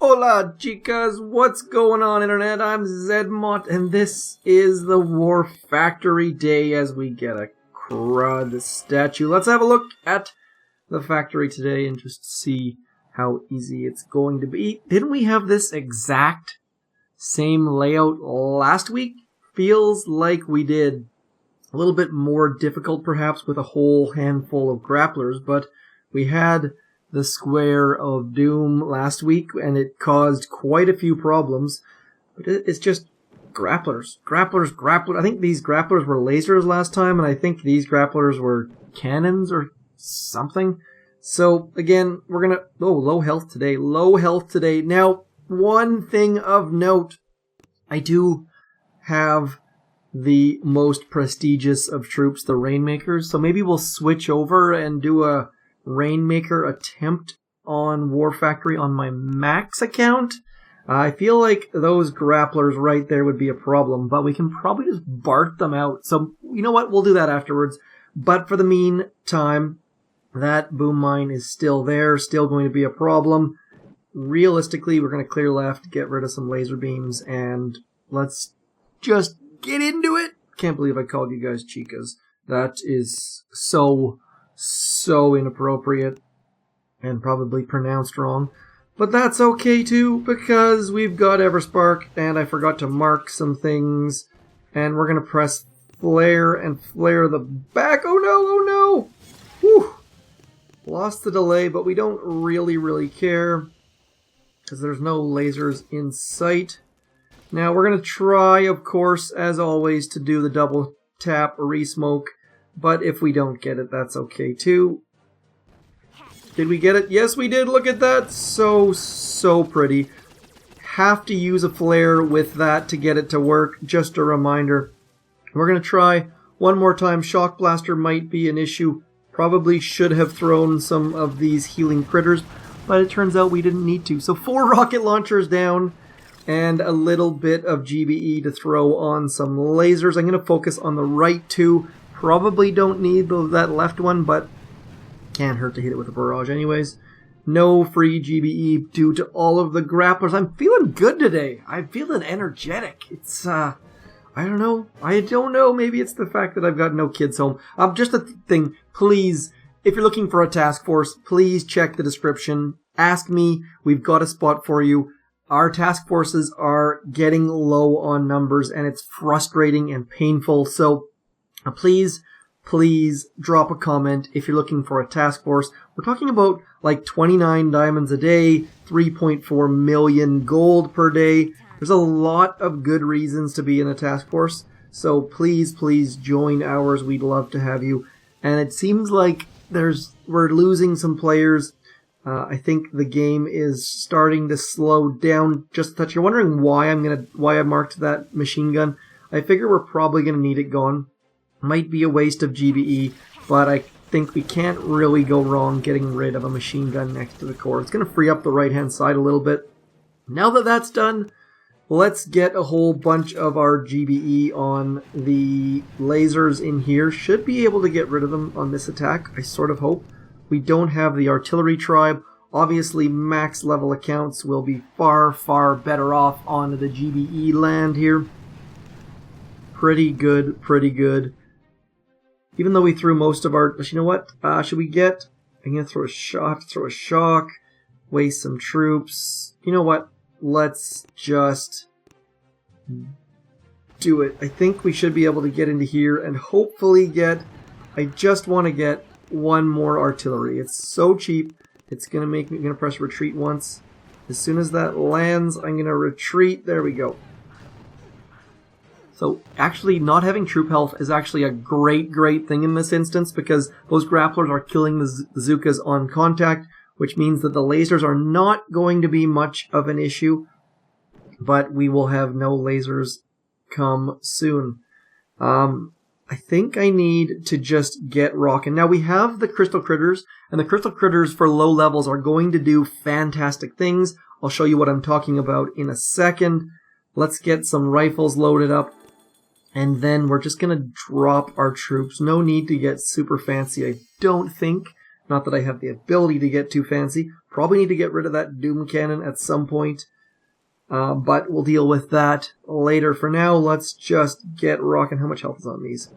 Hola chicas, what's going on internet? I'm zmoT and this is the War Factory day as we get a crud statue. Let's have a look at the factory today and just see how easy it's going to be. Didn't we have this exact same layout last week? Feels like we did. A little bit more difficult perhaps with a whole handful of grapplers, but we had the Square of Doom last week, and it caused quite a few problems. But it's just grapplers. I think these grapplers were lasers last time, and I think these grapplers were cannons or something. So, again, we're gonna... Oh, low health today. Now, one thing of note. I do have the most prestigious of troops, the Rainmakers. So maybe we'll switch over and do a Rainmaker attempt on War Factory on my max account. I feel like those grapplers right there would be a problem, but we can probably just BART them out. So, you know what? We'll do that afterwards. But for the meantime, that boom mine is still there, still going to be a problem. Realistically, we're going to clear left, get rid of some laser beams, and let's just get into it. Can't believe I called you guys chicas. That is so inappropriate and probably pronounced wrong. But that's okay too, because we've got Everspark, and I forgot to mark some things. And we're going to press flare and flare the back. Oh no! Whew! Lost the delay, but we don't really care, because there's no lasers in sight. Now we're going to try, of course, as always, to do the double tap re-smoke. But if we don't get it, that's okay too. Did we get it? Yes, we did. Look at that. So pretty. Have to use a flare with that to get it to work. Just a reminder. We're going to try one more time. Shock Blaster might be an issue. Probably should have thrown some of these healing critters, but it turns out we didn't need to. So 4 rocket launchers down and a little bit of GBE to throw on some lasers. I'm going to focus on the right 2. Probably don't need that left one, but can't hurt to hit it with a barrage anyways. No free GBE due to all of the grapplers. I'm feeling good today. I'm feeling energetic. It's, I don't know. Maybe it's the fact that I've got no kids home. Just a thing, please, if you're looking for a task force, please check the description. Ask me. We've got a spot for you. Our task forces are getting low on numbers, and it's frustrating and painful, so please drop a comment if you're looking for a task force. We're talking about like 29 diamonds a day, 3.4 million gold per day. There's a lot of good reasons to be in a task force. So please join ours. We'd love to have you. And it seems like we're losing some players. I think the game is starting to slow down just a touch. You're wondering why I marked that machine gun. I figure we're probably gonna need it gone. Might be a waste of GBE, but I think we can't really go wrong getting rid of a machine gun next to the core. It's going to free up the right-hand side a little bit. Now that that's done, let's get a whole bunch of our GBE on the lasers in here. Should be able to get rid of them on this attack, I sort of hope. We don't have the artillery tribe. Obviously, max level accounts will be far better off on the GBE land here. Pretty good. Even though we threw most of our... You know what? Should we get... I'm going to throw a shock. Waste some troops. You know what? Let's just do it. I think we should be able to get into here and hopefully get... I just want to get one more artillery. It's so cheap. It's going to make me... I'm going to press retreat once. As soon as that lands, I'm going to retreat. There we go. So actually not having troop health is actually a great thing in this instance, because those grapplers are killing the Zookas on contact, which means that the lasers are not going to be much of an issue, but we will have no lasers come soon. I think I need to just get rocking. Now we have the crystal critters, and the crystal critters for low levels are going to do fantastic things. I'll show you what I'm talking about in a second. Let's get some rifles loaded up. And then we're just going to drop our troops. No need to get super fancy, I don't think. Not that I have the ability to get too fancy. Probably need to get rid of that Doom Cannon at some point. But we'll deal with that later. For now, let's just get rocking. How much health is on these?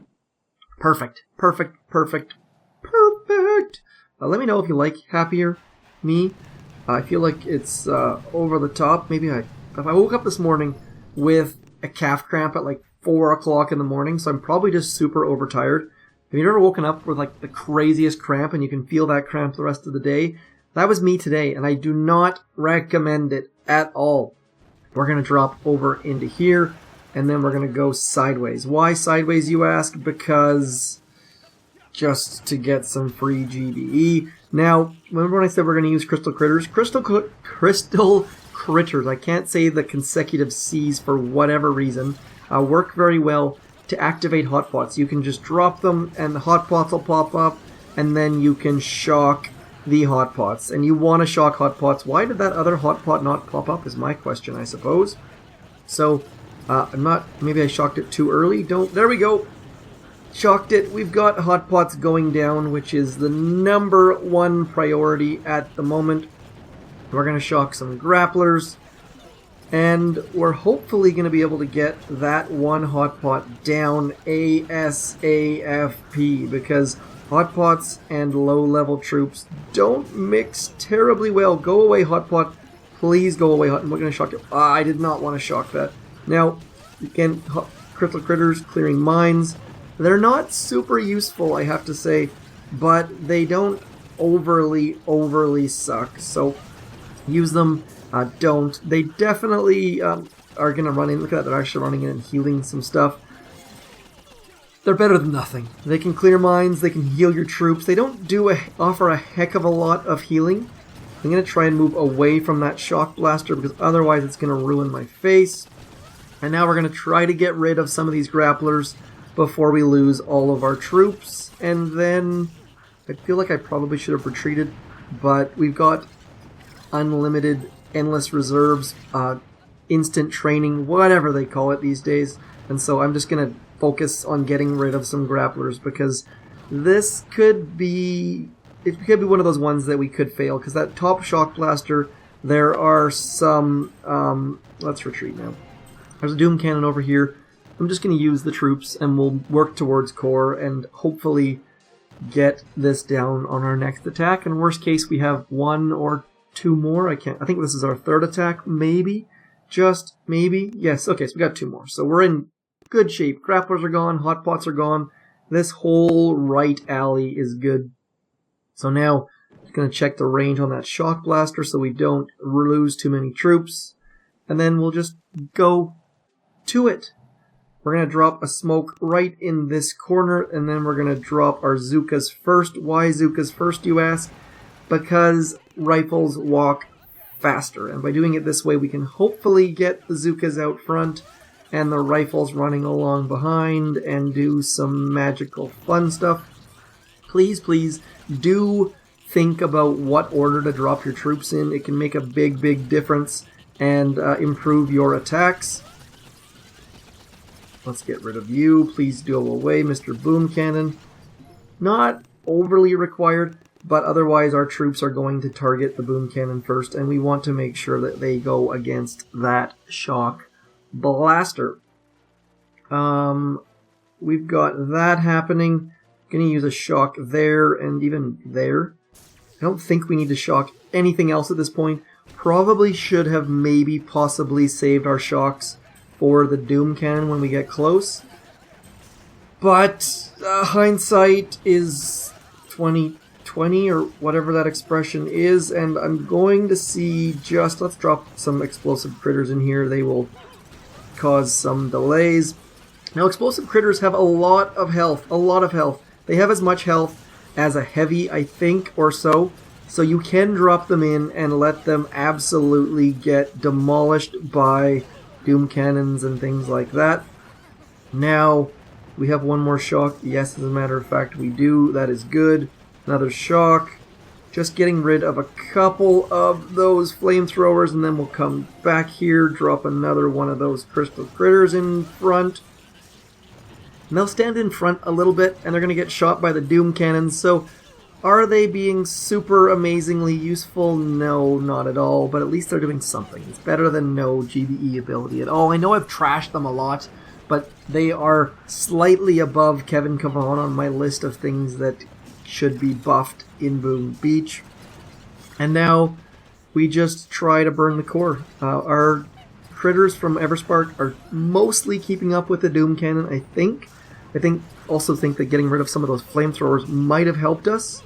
Perfect. Perfect. Perfect. Perfect. Let me know if you like Happier Me. I feel like it's over the top. Maybe if I woke up this morning with a calf cramp at like 4 o'clock in the morning, so I'm probably just super overtired. Have you ever woken up with like the craziest cramp and you can feel that cramp the rest of the day? That was me today, and I do not recommend it at all. We're going to drop over into here, and then we're going to go sideways. Why sideways, you ask? Because just to get some free GBE. Now, remember when I said we're going to use crystal critters? Crystal critters, I can't say the consecutive C's for whatever reason, work very well to activate hotpots. You can just drop them, and the hotpots will pop up, and then you can shock the hotpots. And you want to shock hotpots. Why did that other hotpot not pop up is my question, I suppose. So, maybe I shocked it too early. There we go. Shocked it. We've got hotpots going down, which is the #1 priority at the moment. We're going to shock some grapplers, and we're hopefully going to be able to get that one hotpot down ASAFP, because hotpots and low-level troops don't mix terribly well. Go away, hotpot. Please go away, hot. We're going to shock it. I did not want to shock that. Now, again, crystal critters, clearing mines. They're not super useful, I have to say, but they don't overly suck. So, use them. Don't. They definitely are going to run in. Look at that. They're actually running in and healing some stuff. They're better than nothing. They can clear mines. They can heal your troops. They don't offer a heck of a lot of healing. I'm going to try and move away from that shock blaster because otherwise it's going to ruin my face. And now we're going to try to get rid of some of these grapplers before we lose all of our troops. And then I feel like I probably should have retreated, but we've got unlimited, endless reserves, instant training, whatever they call it these days. And so I'm just going to focus on getting rid of some grapplers because this could be one of those ones that we could fail, because that top shock blaster, there are some, let's retreat now. There's a Doom Cannon over here. I'm just going to use the troops and we'll work towards core and hopefully get this down on our next attack. In worst case, we have 1 or 2 more. I think this is our 3rd attack, maybe. Just maybe. Yes, okay, so we got 2 more. So we're in good shape. Grapplers are gone, hotpots are gone. This whole right alley is good. So now, I'm going to check the range on that shock blaster so we don't lose too many troops. And then we'll just go to it. We're going to drop a smoke right in this corner, and then we're going to drop our Zookas first. Why Zookas first, you ask? Because rifles walk faster, and by doing it this way, we can hopefully get the Zookas out front and the rifles running along behind and do some magical fun stuff. Please, please do think about what order to drop your troops in. It can make a big difference and improve your attacks. Let's get rid of you. Please go away, Mr. Boom Cannon. Not overly required, but otherwise our troops are going to target the Boom Cannon first, and we want to make sure that they go against that shock blaster. We've got that happening. Going to use a shock there and even there. I don't think we need to shock anything else at this point. Probably should have possibly saved our shocks for the Doom Cannon when we get close. But hindsight is 20/20 or whatever that expression is, and I'm going to see let's drop some explosive critters in here. They will cause some delays. Now, explosive critters have a lot of health. They have as much health as a heavy, I think, or so. So you can drop them in and let them absolutely get demolished by Doom Cannons and things like that. Now, we have one more shock. Yes, as a matter of fact, we do. That is good. Another shock. Just getting rid of a couple of those flamethrowers, and then we'll come back here, drop another one of those crystal critters in front. And they'll stand in front a little bit, and they're going to get shot by the Doom Cannons, so Are they being super amazingly useful? No, not at all, but at least they're doing something. It's better than no GBE ability at all. I know I've trashed them a lot, but they are slightly above Kevin Cavan on my list of things that should be buffed in Boom Beach. And now we just try to burn the core. Our critters from Everspark are mostly keeping up with the Doom Cannon, I think. Also think that getting rid of some of those flamethrowers might have helped us.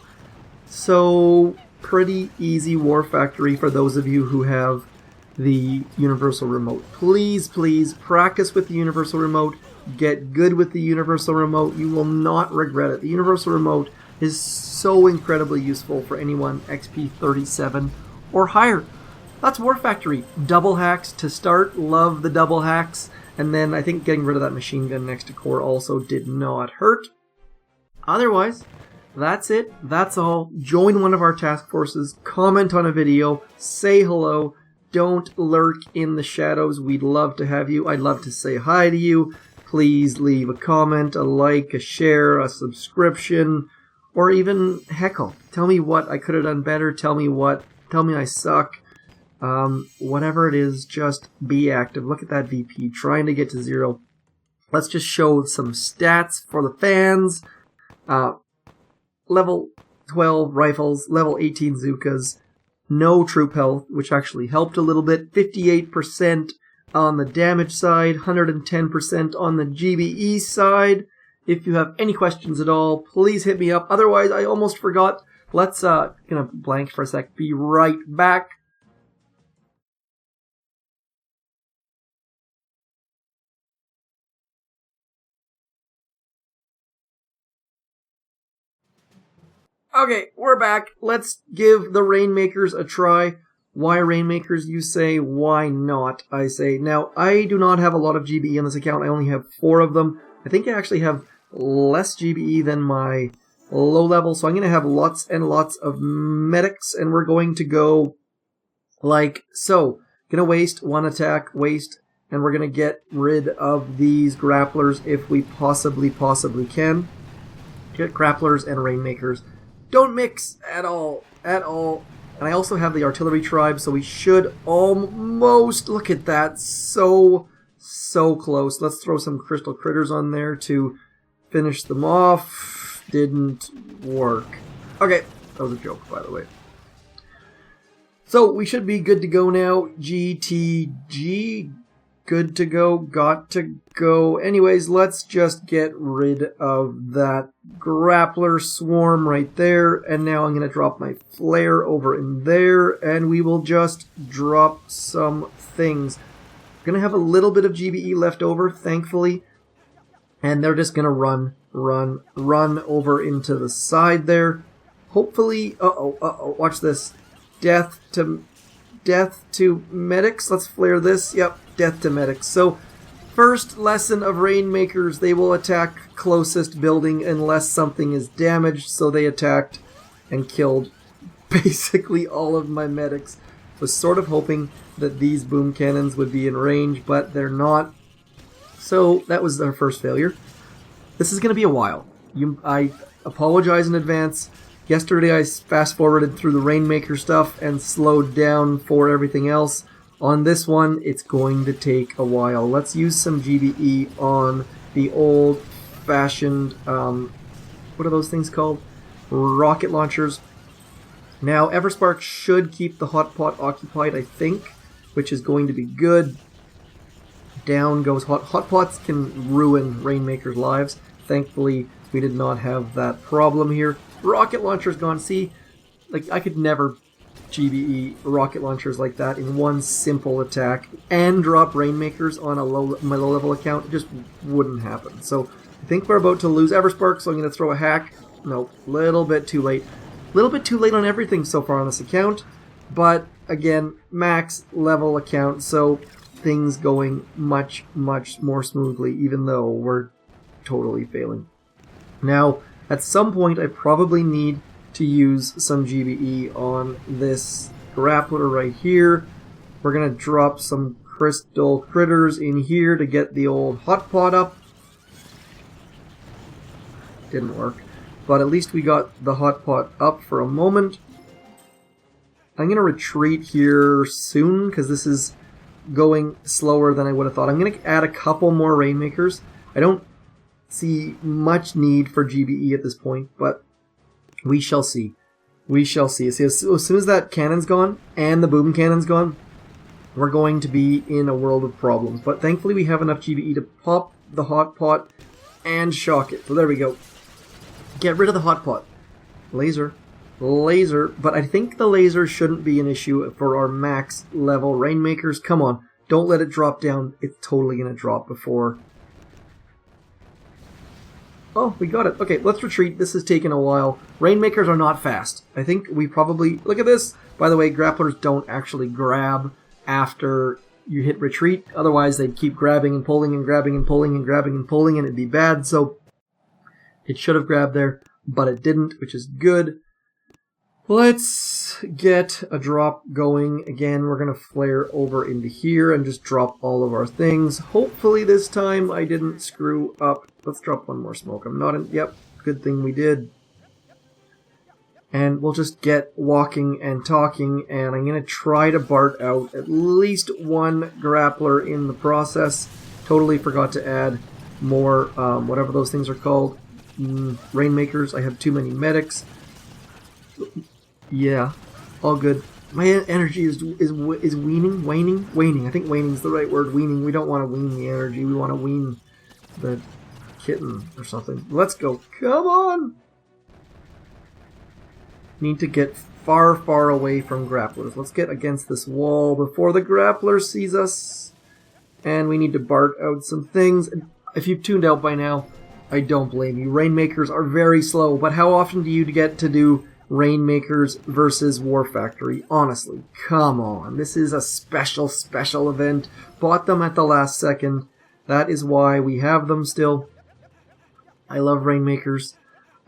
So, pretty easy War Factory for those of you who have the Universal Remote. Please, please, practice with the Universal Remote. Get good with the Universal Remote. You will not regret it. The Universal Remote is so incredibly useful for anyone XP 37 or higher. That's War Factory. Double hacks to start. Love the double hacks. And then I think getting rid of that machine gun next to core also did not hurt. Otherwise, that's it. That's all. Join one of our task forces. Comment on a video. Say hello. Don't lurk in the shadows. We'd love to have you. I'd love to say hi to you. Please leave a comment, a like, a share, a subscription, or even heckle. Tell me what I could have done better. Tell me I suck. Whatever it is, just be active. Look at that VP trying to get to 0. Let's just show some stats for the fans. Level 12 rifles, level 18 Zookas, no troop health, which actually helped a little bit. 58% on the damage side, 110% on the GBE side. If you have any questions at all, please hit me up. Otherwise, I almost forgot. Let's, gonna blank for a sec. Be right back. Okay, we're back. Let's give the Rainmakers a try. Why Rainmakers, you say? Why not, I say. Now, I do not have a lot of GBE on this account. I only have 4 of them. I think I actually have less GBE than my low level, so I'm going to have lots and lots of medics, and we're going to go like so. Going to waste 1 attack, and we're going to get rid of these grapplers if we possibly can. Get grapplers and Rainmakers. Don't mix at all. And I also have the artillery tribe, so we should almost, look at that, so close. Let's throw some crystal critters on there to finish them off. Didn't work. Okay, that was a joke, by the way. So we should be good to go now. GTG, good to go, got to go. Anyways, let's just get rid of that grappler swarm right there. And now I'm going to drop my flare over in there. And we will just drop some things. I'm going to have a little bit of GBE left over, thankfully. And they're just going to run over into the side there. Hopefully, watch this. Death to medics. Let's flare this. Yep, death to medics. So, first lesson of Rainmakers, they will attack closest building unless something is damaged. So they attacked and killed basically all of my medics. Was sort of hoping that these boom cannons would be in range, but they're not. So that was our first failure. This is going to be a while. I apologize in advance. Yesterday I fast-forwarded through the Rainmaker stuff and slowed down for everything else. On this one, it's going to take a while. Let's use some GBE on the old-fashioned, what are those things called? Rocket launchers. Now, Everspark should keep the hotpot occupied, I think, which is going to be good. Down goes hotpots can ruin Rainmaker's lives. Thankfully, we did not have that problem here. Rocket launcher's gone. See, like I could never GBE rocket launchers like that in one simple attack and drop Rainmakers on my low level account. It just wouldn't happen. So I think we're about to lose Everspark, so I'm going to throw a hack. No, little bit too late. Little bit too late on everything so far on this account, but again, max level account, so things going much more smoothly, even though we're totally failing. Now, at some point, I probably need to use some GBE on this grappler right here. We're going to drop some crystal critters in here to get the old hotpot up. Didn't work. but at least we got the hot pot up for a moment. I'm going to retreat here soon because this is going slower than I would have thought. I'm going to add a couple more Rainmakers. I don't see much need for GBE at this point, but we shall see. We shall see. See, as soon as that cannon's gone and the boom cannon's gone, we're going to be in a world of problems. But thankfully we have enough GBE to pop the hot pot and shock it. So there we go. Get rid of the hot pot. Laser. Laser. But I think the laser shouldn't be an issue for our max level Rainmakers. Come on. Don't let it drop down. It's totally going to drop before. Oh, we got it. Okay, let's retreat. This has taken a while. Rainmakers are not fast. I think we probably... Look at this! By the way, grapplers don't actually grab after you hit retreat. Otherwise, they'd keep grabbing and pulling and grabbing and pulling and grabbing and pulling, and it'd be bad. So, it should have grabbed there, but it didn't, which is good. Let's get a drop going. Again, we're going to flare over into here and just drop all of our things. Hopefully this time I didn't screw up. Let's drop one more smoke. I'm not in... Yep, good thing we did. And we'll just get walking and talking, and I'm going to try to BART out at least one grappler in the process. Totally forgot to add more, whatever those things are called. Rainmakers. I have too many medics. Yeah, all good. My energy is waning. I think waning is the right word. Weaning. We don't want to wean the energy. We want to wean the kitten or something. Let's go. Come on. Need to get far, far away from grapplers. Let's get against this wall before the grappler sees us. And we need to BART out some things. If you've tuned out by now, I don't blame you. Rainmakers are very slow, but how often do you get to do Rainmakers versus War Factory? Honestly, come on. This is a special event. Bought them at the last second. That is why we have them still. I love Rainmakers.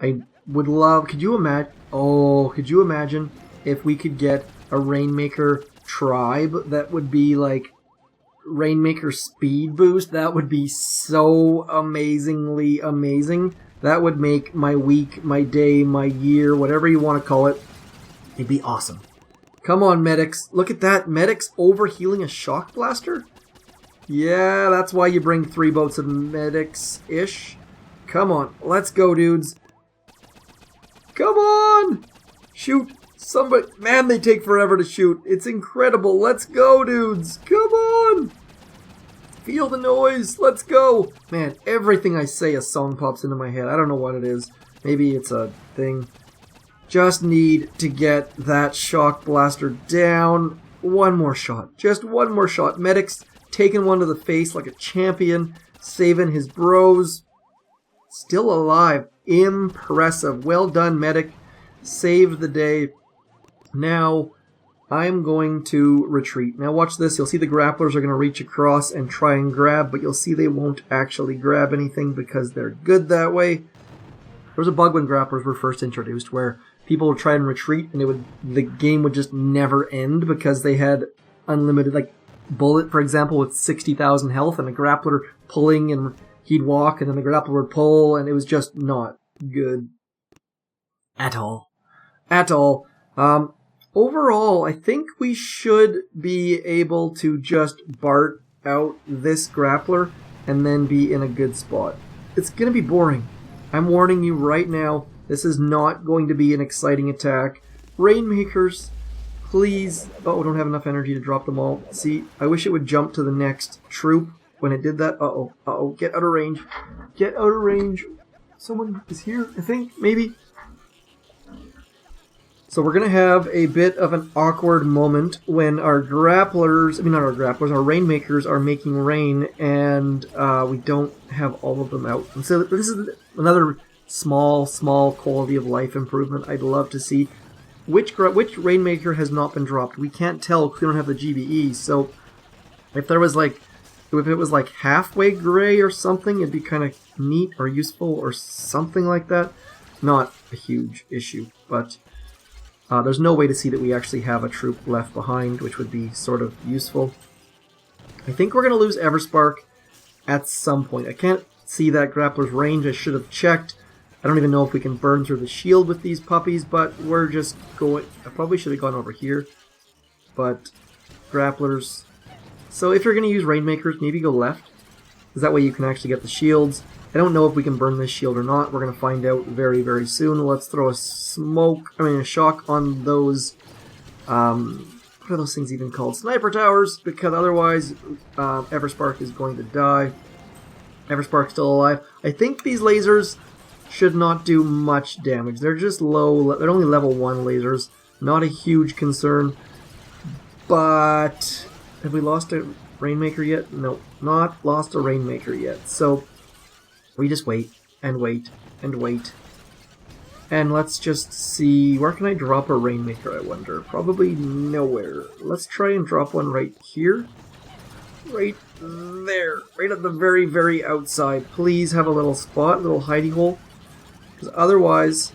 I would love... Could you imagine... Oh, could you imagine if we could get a Rainmaker tribe that would be like Rainmaker speed boost? That would be so amazingly amazing. That would make my week, my day, my year, whatever you want to call it. It'd be awesome. Come on, medics. Look at that. Medics overhealing a shock blaster? Yeah, that's why you bring 3 boats of medics-ish. Come on. Let's go, dudes. Come on! Shoot. Somebody. Man, they take forever to shoot. It's incredible. Let's go, dudes. Come on! Feel the noise. Let's go. Man, everything I say, a song pops into my head. I don't know what it is. Maybe it's a thing. Just need to get that shock blaster down. One more shot. Just one more shot. Medic's taking one to the face like a champion. Saving his bros. Still alive. Impressive. Well done, medic. Saved the day. Now... I'm going to retreat. Now watch this. You'll see the grapplers are going to reach across and try and grab, but you'll see they won't actually grab anything because they're good that way. There was a bug when grapplers were first introduced where people would try and retreat and the game would just never end because they had unlimited, like Bullet, for example, with 60,000 health and a grappler pulling and he'd walk and then the grappler would pull and it was just not good at all. At all. Overall, I think we should be able to just BART out this grappler and then be in a good spot. It's going to be boring. I'm warning you right now, this is not going to be an exciting attack. Rainmakers, please... Oh, I don't have enough energy to drop them all. See, I wish it would jump to the next troop when it did that. Uh-oh, uh-oh, get out of range. Get out of range. Someone is here, I think, maybe. So we're going to have a bit of an awkward moment when our grapplers, I mean not our grapplers, our Rainmakers are making rain and we don't have all of them out. And so this is another small quality of life improvement I'd love to see. Which Rainmaker has not been dropped? We can't tell because we don't have the GBE, so if there was like, if it was like halfway gray or something, it'd be kind of neat or useful or something like that. Not a huge issue, but... there's no way to see that we actually have a troop left behind, which would be sort of useful. I think we're going to lose Everspark at some point. I can't see that grappler's range. I should have checked. I don't even know if we can burn through the shield with these puppies, but we're just going... I probably should have gone over here, but grapplers... So if you're going to use Rainmakers, maybe go left, because that way you can actually get the shields. I don't know if we can burn this shield or not. We're going to find out very, very soon. Let's throw a shock on those... what are those things even called? Sniper towers, because otherwise Everspark is going to die. Everspark's still alive. I think these lasers should not do much damage. They're just low, they're only level 1 lasers. Not a huge concern. But have we lost a Rainmaker yet? No, not lost a Rainmaker yet. So we just wait and wait and wait. And let's just see, where can I drop a Rainmaker, I wonder? Probably nowhere. Let's try and drop one right here. Right there. Right at the very, very outside. Please have a little spot, a little hidey hole. Because otherwise,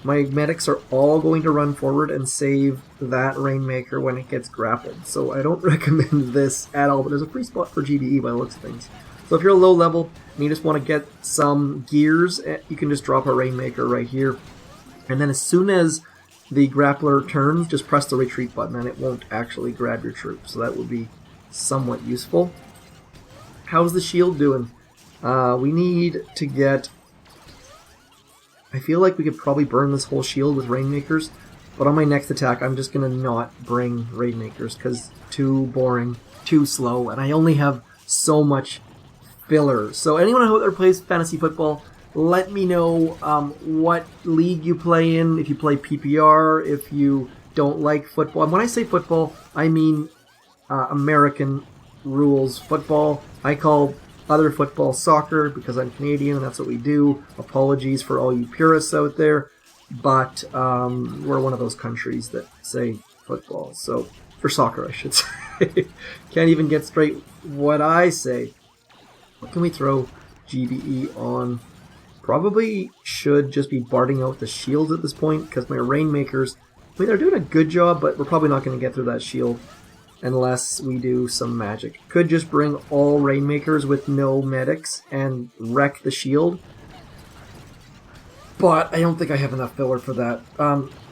my medics are all going to run forward and save that Rainmaker when it gets grappled. So I don't recommend this at all. But there's a free spot for GBE by the looks of things. So if you're low level and you just want to get some gears, you can just drop a Rainmaker right here. And then as soon as the grappler turns, just press the retreat button and it won't actually grab your troops. So that would be somewhat useful. How's the shield doing? We need to get... I feel like we could probably burn this whole shield with Rainmakers. But on my next attack, I'm just going to not bring Rainmakers because too boring, too slow, and I only have so much filler. So anyone out there plays fantasy football, let me know what league you play in, if you play PPR, if you don't like football. And when I say football, I mean American rules football. I call other football soccer because I'm Canadian and that's what we do. Apologies for all you purists out there, but we're one of those countries that say football. So, for soccer I should say. Can't even get straight what I say. What can we throw GBE on? Probably should just be barding out the shields at this point, because my Rainmakers, I mean, they're doing a good job, but we're probably not going to get through that shield unless we do some magic. Could just bring all Rainmakers with no medics and wreck the shield, but I don't think I have enough filler for that.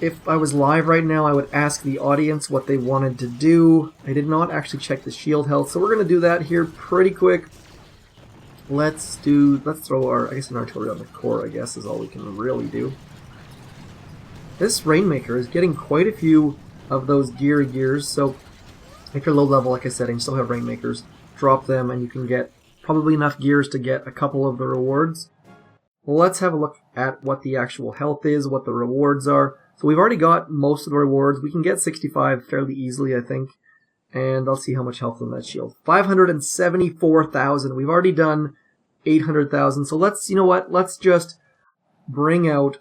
If I was live right now, I would ask the audience what they wanted to do. I did not actually check the shield health, so we're going to do that here pretty quick. Let's throw our, I guess an artillery on the core, I guess, is all we can really do. This Rainmaker is getting quite a few of those gears, so if you're low level, like I said, and you still have Rainmakers, drop them and you can get probably enough gears to get a couple of the rewards. Let's have a look at what the actual health is, what the rewards are. So we've already got most of the rewards. We can get 65 fairly easily, I think. And I'll see how much health on that shield. 574,000. We've already done 800,000. So let's, you know what? Let's just bring out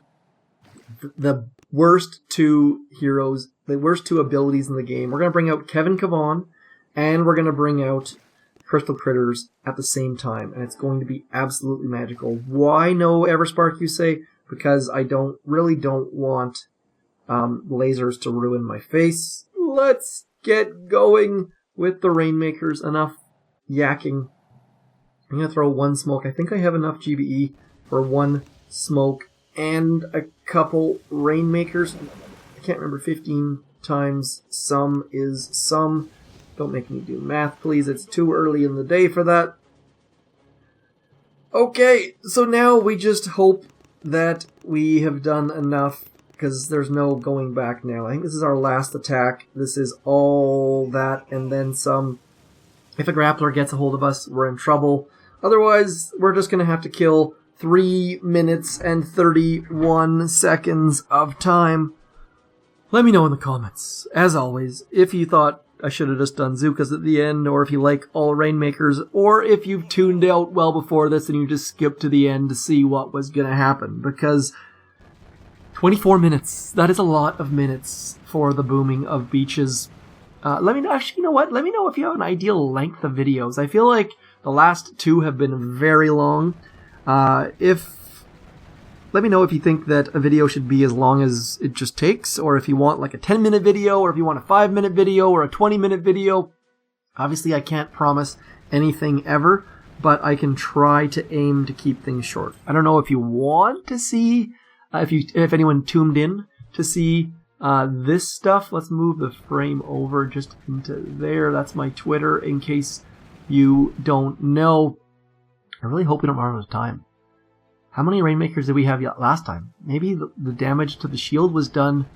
the worst two heroes, the worst two abilities in the game. We're going to bring out Kevin Cavan, and we're going to bring out Crystal Critters at the same time. And it's going to be absolutely magical. Why no Everspark, you say? Because I really don't want lasers to ruin my face. Let's get going with the Rainmakers. Enough yakking. I'm going to throw one smoke. I think I have enough GBE for one smoke and a couple Rainmakers. I can't remember, 15 times some is some. Don't make me do math, please. It's too early in the day for that. Okay, so now we just hope that we have done enough, because there's no going back now. I think this is our last attack. This is all that and then some. If a grappler gets a hold of us, we're in trouble. Otherwise, we're just going to have to kill 3 minutes and 31 seconds of time. Let me know in the comments, as always, if you thought I should have just done Zookas at the end, or if you like all Rainmakers, or if you've tuned out well before this and you just skipped to the end to see what was going to happen, because 24 minutes, that is a lot of minutes for the booming of beaches. Let me know, actually, you know what? Let me know if you have an ideal length of videos. I feel like the last two have been very long. Let me know if you think that a video should be as long as it just takes, or if you want like a 10-minute video, or if you want a 5-minute video, or a 20-minute video. Obviously, I can't promise anything ever, but I can try to aim to keep things short. I don't know if you want to see, if anyone tuned in to see this stuff. Let's move the frame over just into there. That's my Twitter in case you don't know. I really hope we don't run out of time. How many Rainmakers did we have last time? Maybe the damage to the shield was done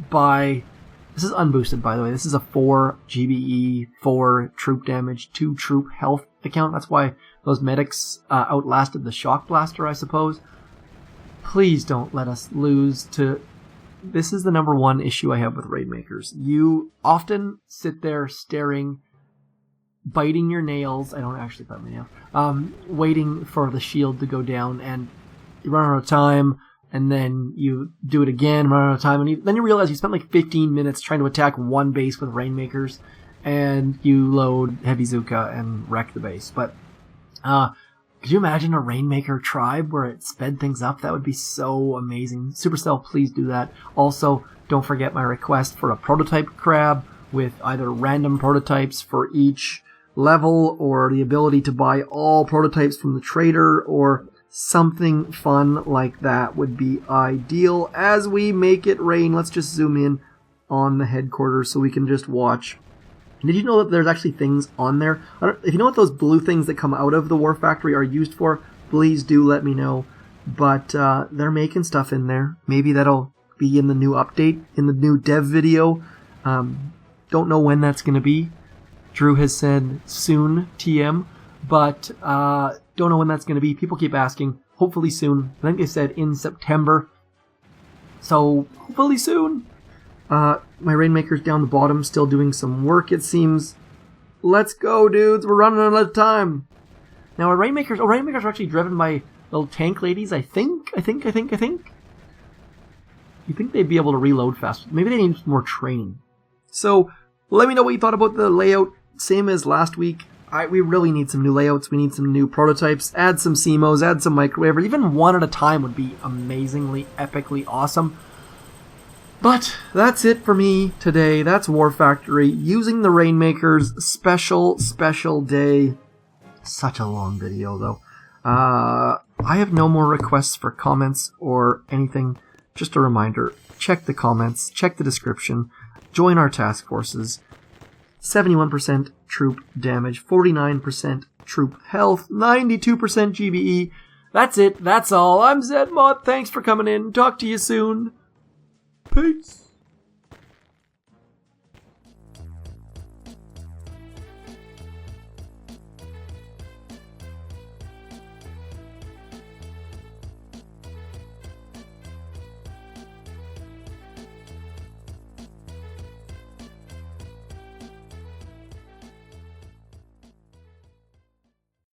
by... This is unboosted, by the way. This is a 4 GBE, 4 troop damage, 2 troop health account. That's why those medics outlasted the shock blaster, I suppose. Please don't let us lose to... This is the number one issue I have with Rainmakers. You often sit there staring, biting your nails. I don't actually bite my nails. Waiting for the shield to go down, and you run out of time, and then you do it again, run out of time, and then you realize you spent like 15 minutes trying to attack one base with Rainmakers, and you load Heavy Zooka and wreck the base. But could you imagine a Rainmaker tribe where it sped things up? That would be so amazing. Supercell, please do that. Also, don't forget my request for a prototype crab with either random prototypes for each level, or the ability to buy all prototypes from the trader, or something fun like that would be ideal. As we make it rain, let's just zoom in on the headquarters so we can just watch. Did you know that there's actually things on there? If you know what those blue things that come out of the War Factory are used for, please do let me know. But they're making stuff in there. Maybe that'll be in the new update, in the new dev video. Don't know when that's going to be. Drew has said soon, TM. But don't know when that's going to be. People keep asking. Hopefully soon. I think they said in September. So, hopefully soon. My Rainmaker's down the bottom, still doing some work, it seems. Let's go, dudes. We're running out of time. Now, our Rainmakers... Oh, Rainmakers are actually driven by little tank ladies, I think. You think they'd be able to reload faster. Maybe they need more training. So, let me know what you thought about the layout. Same as last week. We really need some new layouts. We need some new prototypes. Add some SIMOs, add some microwavers. Even one at a time would be amazingly, epically awesome. But that's it for me today. That's War Factory using the Rainmakers. Special day. Such a long video, though. I have no more requests for comments or anything. Just a reminder, check the comments, check the description, join our task forces. 71% troop damage, 49% troop health, 92% GBE. That's it. That's all. I'm zmoT. Thanks for coming in. Talk to you soon. Peace.